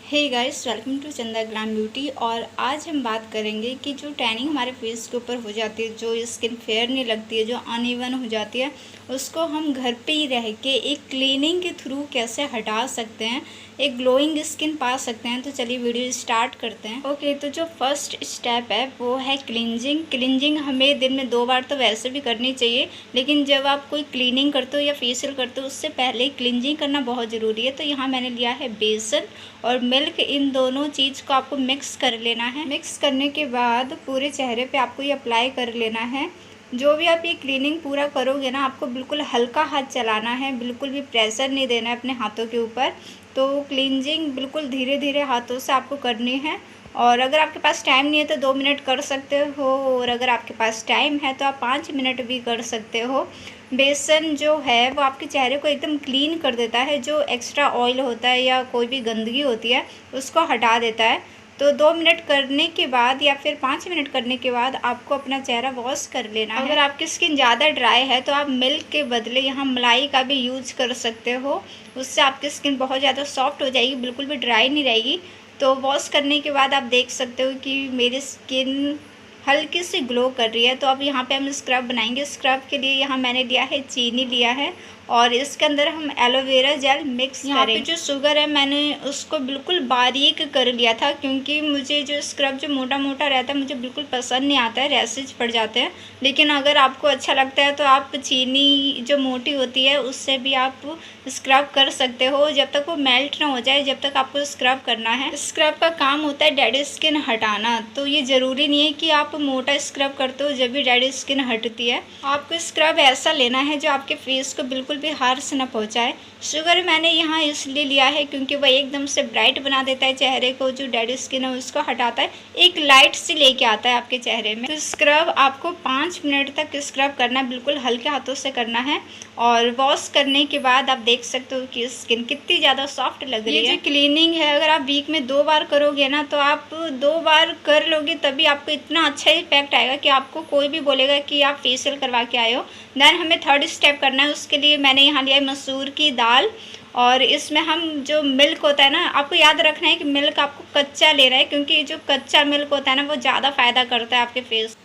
Hey guys, welcome to चंदा glam beauty. और आज हम बात करेंगे कि जो टैनिंग हमारे फेस के ऊपर हो जाती है, जो स्किन फेयर नहीं लगती है, जो अनइवन हो जाती है, उसको हम घर पे ही रह के एक क्लीनिंग के थ्रू कैसे हटा सकते हैं, एक ग्लोइंग स्किन पा सकते हैं। तो चलिए वीडियो स्टार्ट करते हैं। ओके, तो जो फर्स्ट स्टेप है वो है क्लींजिंग। क्लींजिंग हमें दिन में 2 बार तो वैसे भी करनी चाहिए, लेकिन जब आप कोई क्लीनिंग करते हो या फेशियल करते हो उससे पहले क्लींजिंग करना बहुत ज़रूरी है। तो यहाँ मैंने लिया है बेसन और मिल्क, इन दोनों चीज़ को आपको मिक्स कर लेना है। मिक्स करने के बाद पूरे चेहरे पे आपको ये अप्लाई कर लेना है। जो भी आप ये क्लीनिंग पूरा करोगे ना, आपको बिल्कुल हल्का हाथ चलाना है, बिल्कुल भी प्रेशर नहीं देना है अपने हाथों के ऊपर। तो क्लींजिंग बिल्कुल धीरे धीरे हाथों से आपको करनी है। और अगर आपके पास टाइम नहीं है तो 2 मिनट कर सकते हो, और अगर आपके पास टाइम है तो आप 5 मिनट भी कर सकते हो। बेसन जो है वो आपके चेहरे को एकदम क्लीन कर देता है, जो एक्स्ट्रा ऑयल होता है या कोई भी गंदगी होती है उसको हटा देता है। तो 2 मिनट करने के बाद या फिर 5 मिनट करने के बाद आपको अपना चेहरा वॉश कर लेना है। अगर आपकी स्किन ज़्यादा ड्राई है तो आप मिल्क के बदले यहाँ मलाई का भी यूज कर सकते हो, उससे आपकी स्किन बहुत ज़्यादा सॉफ्ट हो जाएगी, बिल्कुल भी ड्राई नहीं रहेगी। तो वॉश करने के बाद आप देख सकते हो कि मेरी स्किन हल्की सी ग्लो कर रही है। तो अब यहाँ पे हम स्क्रब बनाएंगे। स्क्रब के लिए यहाँ मैंने लिया है चीनी लिया है, और इसके अंदर हम एलोवेरा जेल मिक्स करेंगे। यहाँ पे जो शुगर है मैंने उसको बिल्कुल बारीक कर लिया था, क्योंकि मुझे जो स्क्रब जो मोटा मोटा रहता है मुझे बिल्कुल पसंद नहीं आता है, रैसेज पड़ जाते हैं। लेकिन अगर आपको अच्छा लगता है तो आप चीनी जो मोटी होती है उससे भी आप स्क्रब कर सकते हो, जब तक वो मेल्ट ना हो जाए, जब तक आपको स्क्रब करना है। स्क्रब का काम होता है डेड स्किन हटाना, तो ये ज़रूरी नहीं है कि आप मोटा स्क्रब करते हो जब भी डेड स्किन हटती है। आपको स्क्रब ऐसा लेना है जो आपके फेस को बिल्कुल भी हार्श न पहुंचाए। शुगर मैंने यहाँ इसलिए लिया है क्योंकि वह एकदम से ब्राइट बना देता है चेहरे को, जो डेड स्किन है उसको हटाता है, एक लाइट से लेके आता है आपके चेहरे में। तो स्क्रब आपको 5 मिनट तक स्क्रब करना है, बिल्कुल हल्के हाथों से करना है। और वॉश करने के बाद आप देख सकते हो कि स्किन कितनी ज़्यादा सॉफ्ट लग रही है। ये जो क्लीनिंग है अगर आप वीक में 2 बार करोगे ना, तो आप 2 बार कर लोगे तभी आपको इतना अच्छा इफेक्ट आएगा कि आपको कोई भी बोलेगा कि आप फेशियल करवा के आए हो। देन हमें थर्ड स्टेप करना है। उसके लिए मैंने यहाँ लिया है मसूर की दाल, और इसमें हम जो मिल्क होता है ना, आपको याद रखना है कि मिल्क आपको कच्चा ले रहा है, क्योंकि जो कच्चा मिल्क होता है ना वो ज़्यादा फ़ायदा करता है आपके फेस।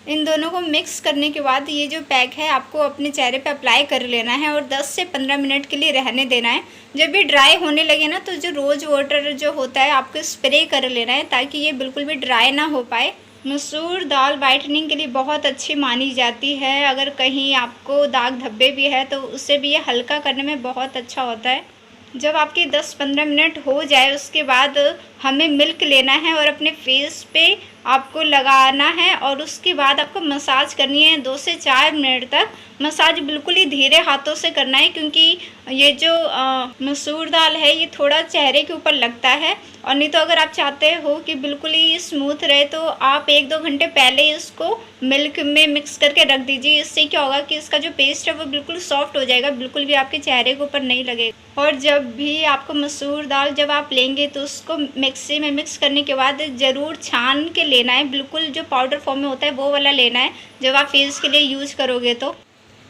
इन दोनों को मिक्स करने के बाद ये जो पैक है आपको अपने चेहरे पे अप्लाई कर लेना है और 10 से 15 मिनट के लिए रहने देना है। जब भी ड्राई होने लगे ना, तो जो रोज़ वाटर जो होता है आपको स्प्रे कर लेना है, ताकि ये बिल्कुल भी ड्राई ना हो पाए। मसूर दाल वाइटनिंग के लिए बहुत अच्छी मानी जाती है। अगर कहीं आपको दाग धब्बे भी है तो उससे भी ये हल्का करने में बहुत अच्छा होता है। जब आपके 10-15 मिनट हो जाए उसके बाद हमें मिल्क लेना है और अपने फेस पे आपको लगाना है, और उसके बाद आपको मसाज करनी है 2 से 4 मिनट तक। मसाज बिल्कुल ही धीरे हाथों से करना है, क्योंकि ये जो मसूर दाल है ये थोड़ा चेहरे के ऊपर लगता है। और नहीं तो अगर आप चाहते हो कि बिल्कुल ही स्मूथ रहे तो आप 1-2 घंटे पहले इसको मिल्क में मिक्स करके रख दीजिए। इससे क्या होगा कि इसका जो पेस्ट है वो बिल्कुल सॉफ्ट हो जाएगा, बिल्कुल भी आपके चेहरे के ऊपर नहीं लगेगा। और जब भी आपको मसूर दाल जब आप लेंगे तो उसको मिक्सी में मिक्स करने के बाद ज़रूर छान के लेना है, बिल्कुल जो पाउडर फॉर्म में होता है वो वाला लेना है जब आप फेस के लिए यूज़ करोगे। तो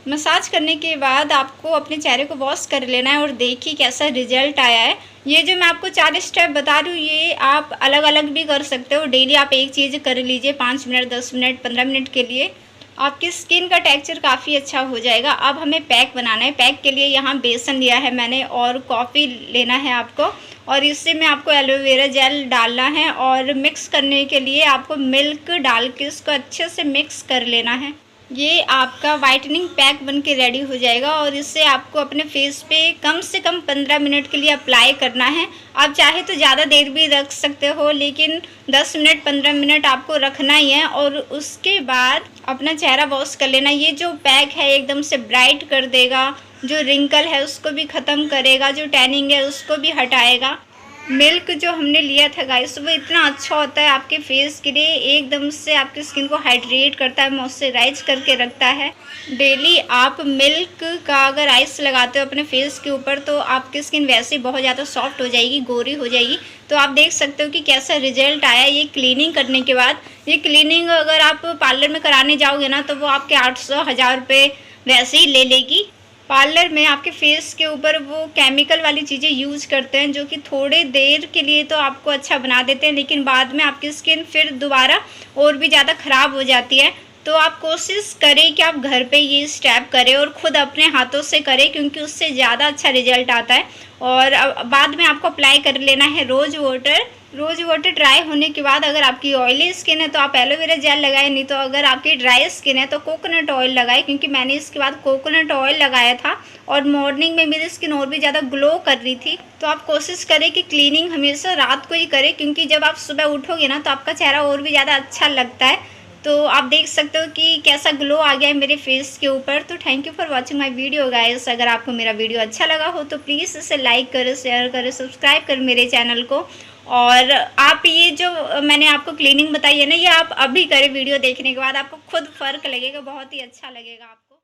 मसाज करने के बाद आपको अपने चेहरे को वॉश कर लेना है, और देखिए कैसा रिजल्ट आया है। ये जो मैं आपको 4 स्टेप बता रही हूँ ये आप अलग अलग भी कर सकते हो। डेली आप एक चीज़ कर लीजिए 5 मिनट, 10 मिनट, 15 मिनट के लिए, आपकी स्किन का टेक्सचर काफ़ी अच्छा हो जाएगा। अब हमें पैक बनाना है। पैक के लिए यहाँ बेसन लिया है मैंने, और कॉफ़ी लेना है आपको, और इससे में आपको एलोवेरा जेल डालना है, और मिक्स करने के लिए आपको मिल्क डाल के इसको अच्छे से मिक्स कर लेना है। ये आपका वाइटनिंग पैक बन के रेडी हो जाएगा, और इससे आपको अपने फेस पे कम से कम 15 मिनट के लिए अप्लाई करना है। आप चाहे तो ज़्यादा देर भी रख सकते हो, लेकिन 10 मिनट 15 मिनट आपको रखना ही है। और उसके बाद अपना चेहरा वॉश कर लेना। ये जो पैक है एकदम से ब्राइट कर देगा, जो रिंकल है उसको भी ख़त्म करेगा, जो टैनिंग है उसको भी हटाएगा। मिल्क जो हमने लिया था गाइस वो इतना अच्छा होता है आपके फेस के लिए, एकदम से आपकी स्किन को हाइड्रेट करता है, मॉइस्चराइज करके रखता है। डेली आप मिल्क का अगर आइस लगाते हो अपने फेस के ऊपर तो आपकी स्किन वैसे ही बहुत ज़्यादा सॉफ्ट हो जाएगी, गोरी हो जाएगी। तो आप देख सकते हो कि कैसा रिजल्ट आया ये क्लीनिंग करने के बाद। ये क्लीनिंग अगर आप पार्लर में कराने जाओगे ना तो वो आपके 800-1000 रुपये वैसे ही ले लेगी। पार्लर में आपके फेस के ऊपर वो केमिकल वाली चीज़ें यूज़ करते हैं, जो कि थोड़े देर के लिए तो आपको अच्छा बना देते हैं, लेकिन बाद में आपकी स्किन फिर दोबारा और भी ज़्यादा ख़राब हो जाती है। तो आप कोशिश करें कि आप घर पे ये स्टेप करें और ख़ुद अपने हाथों से करें, क्योंकि उससे ज़्यादा अच्छा रिजल्ट आता है। और बाद में आपको अप्लाई कर लेना है रोज़ वाटर ड्राई होने के बाद अगर आपकी ऑयली स्किन है तो आप एलोवेरा जेल लगाएं, नहीं तो अगर आपकी ड्राई स्किन है तो कोकोनट ऑयल लगाएं, क्योंकि मैंने इसके बाद कोकोनट ऑयल लगाया था और मॉर्निंग में मेरी स्किन और भी ज़्यादा ग्लो कर रही थी। तो आप कोशिश करें कि क्लीनिंग हमेशा रात को ही करें, क्योंकि जब आप सुबह उठोगे ना तो आपका चेहरा और भी ज़्यादा अच्छा लगता है। तो आप देख सकते हो कि कैसा ग्लो आ गया है मेरे फेस के ऊपर। तो thank you for watching my video guys. अगर आपको मेरा वीडियो अच्छा लगा हो तो प्लीज़ इसे लाइक करें, शेयर करें, सब्सक्राइब करें मेरे चैनल को। और आप ये जो मैंने आपको क्लीनिंग बताई है ना, ये आप अभी करें वीडियो देखने के बाद, आपको खुद फ़र्क लगेगा, बहुत ही अच्छा लगेगा आपको।